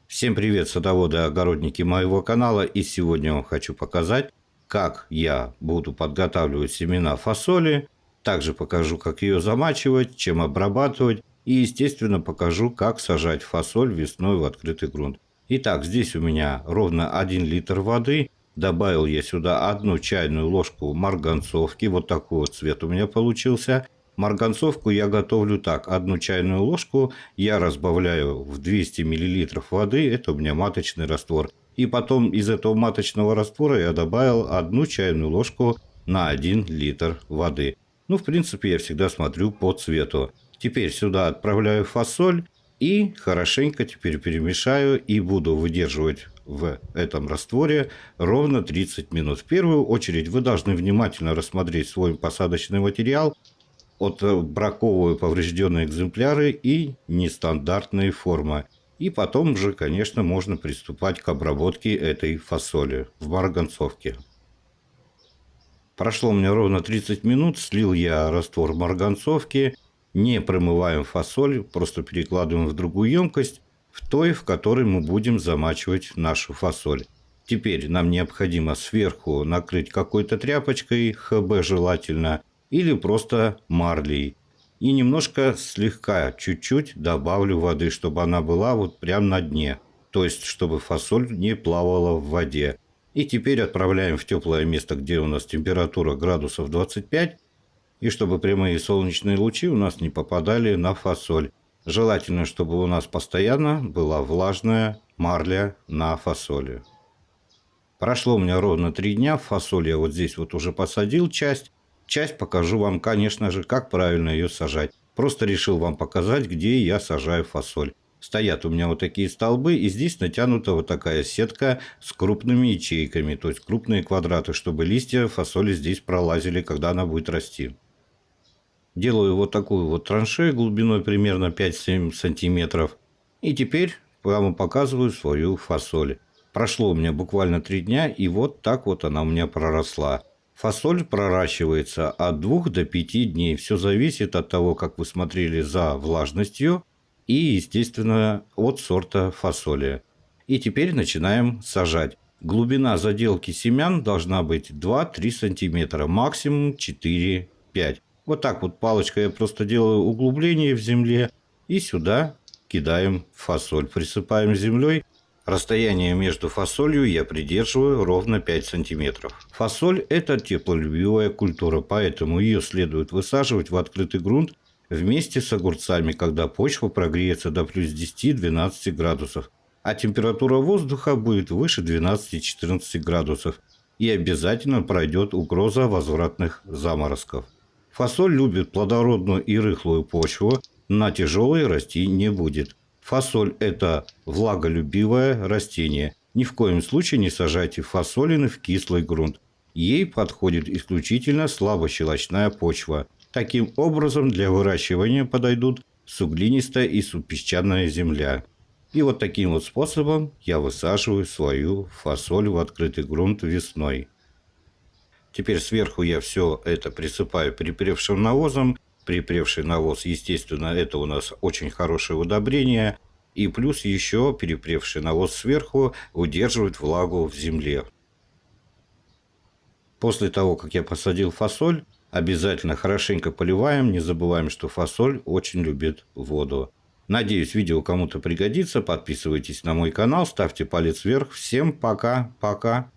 Всем привет, садоводы и огородники моего канала. И сегодня я вам хочу показать, как я буду подготавливать семена фасоли. Также покажу, как ее замачивать, чем обрабатывать. И, естественно, покажу, как сажать фасоль весной в открытый грунт. Итак, здесь у меня ровно 1 литр воды. Добавил я сюда 1 чайную ложку марганцовки. Вот такой вот цвет у меня получился. Марганцовку я готовлю так. 1 чайную ложку я разбавляю в 200 мл воды. Это у меня маточный раствор. И потом из этого маточного раствора я добавил 1 чайную ложку на 1 литр воды. Ну, в принципе, я всегда смотрю по цвету. Теперь сюда отправляю фасоль и хорошенько теперь перемешаю и буду выдерживать в этом растворе ровно 30 минут. В первую очередь вы должны внимательно рассмотреть свой посадочный материал. Отбраковываю поврежденные экземпляры и нестандартные формы. И потом же, конечно, можно приступать к обработке этой фасоли в марганцовке. Прошло у меня ровно 30 минут, слил я раствор марганцовки. Не промываем фасоль, просто перекладываем в другую емкость, в которой мы будем замачивать нашу фасоль. Теперь нам необходимо сверху накрыть какой-то тряпочкой, ХБ желательно, или просто марлей. И немножко слегка, чуть-чуть добавлю воды, чтобы она была вот прям на дне. То есть, чтобы фасоль не плавала в воде. И теперь отправляем в теплое место, где у нас температура градусов 25. И чтобы прямые солнечные лучи у нас не попадали на фасоль. Желательно, чтобы у нас постоянно была влажная марля на фасоли. Прошло у меня ровно 3 дня. Фасоль я вот здесь вот уже посадил часть. Часть покажу вам, конечно же, как правильно ее сажать. Просто решил вам показать, где я сажаю фасоль. Стоят у меня вот такие столбы, и здесь натянута вот такая сетка с крупными ячейками, то есть крупные квадраты, чтобы листья фасоли здесь пролазили, когда она будет расти. Делаю вот такую вот траншею глубиной примерно 5-7 сантиметров. И теперь вам показываю свою фасоль. Прошло у меня буквально 3 дня, и вот так вот она у меня проросла. Фасоль проращивается от 2 до 5 дней. Все зависит от того, как вы смотрели за влажностью и, естественно, от сорта фасоли. И теперь начинаем сажать. Глубина заделки семян должна быть 2-3 сантиметра, максимум 4-5. Вот так вот палочкой я просто делаю углубление в земле и сюда кидаем фасоль. Присыпаем землей. Расстояние между фасолью я придерживаю ровно 5 сантиметров. Фасоль – это теплолюбивая культура, поэтому ее следует высаживать в открытый грунт вместе с огурцами, когда почва прогреется до плюс 10-12 градусов, а температура воздуха будет выше 12-14 градусов, и обязательно пройдет угроза возвратных заморозков. Фасоль любит плодородную и рыхлую почву, на тяжелой расти не будет. Фасоль – это влаголюбивое растение. Ни в коем случае не сажайте фасолины в кислый грунт. Ей подходит исключительно слабощелочная почва. Таким образом, для выращивания подойдут суглинистая и субпесчаная земля. И вот таким вот способом я высаживаю свою фасоль в открытый грунт весной. Теперь сверху я все это присыпаю припревшим навозом. Припревший навоз, естественно, это у нас очень хорошее удобрение. И плюс еще перепревший навоз сверху удерживает влагу в земле. После того, как я посадил фасоль, обязательно хорошенько поливаем. Не забываем, что фасоль очень любит воду. Надеюсь, видео кому-то пригодится. Подписывайтесь на мой канал, ставьте палец вверх. Всем пока-пока.